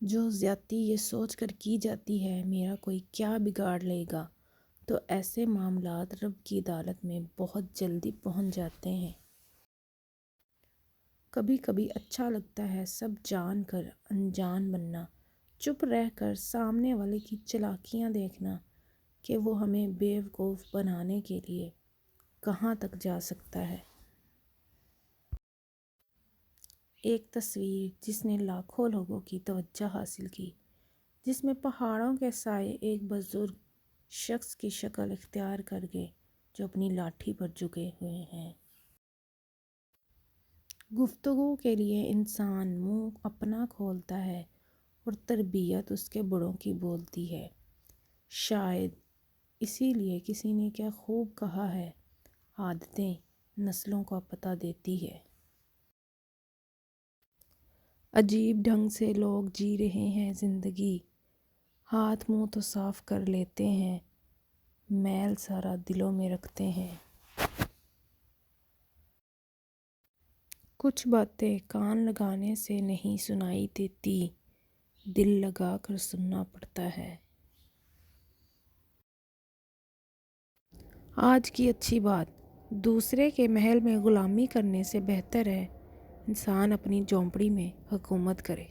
جو زیادتی یہ سوچ کر کی جاتی ہے میرا کوئی کیا بگاڑ لے گا، تو ایسے معاملات رب کی عدالت میں بہت جلدی پہنچ جاتے ہیں۔ کبھی کبھی اچھا لگتا ہے سب جان کر انجان بننا، چپ رہ کر سامنے والے کی چالاکیاں دیکھنا کہ وہ ہمیں بیوقوف بنانے کے لیے کہاں تک جا سکتا ہے۔ ایک تصویر جس نے لاکھوں لوگوں کی توجہ حاصل کی، جس میں پہاڑوں کے سائے ایک بزرگ شخص کی شکل اختیار کر گئے جو اپنی لاٹھی پر جھکے ہوئے ہیں۔ گفتگو کے لیے انسان منہ اپنا کھولتا ہے اور تربیت اس کے بڑوں کی بولتی ہے۔ شاید اسی لیے کسی نے کیا خوب کہا ہے، عادتیں نسلوں کا پتہ دیتی ہے۔ عجیب ڈھنگ سے لوگ جی رہے ہیں زندگی، ہاتھ منہ تو صاف کر لیتے ہیں، میل سارا دلوں میں رکھتے ہیں۔ کچھ باتیں کان لگانے سے نہیں سنائی دیتی، دل لگا کر سننا پڑتا ہے۔ آج کی اچھی بات، دوسرے کے محل میں غلامی کرنے سے بہتر ہے انسان اپنی جھونپڑی میں حکومت کرے۔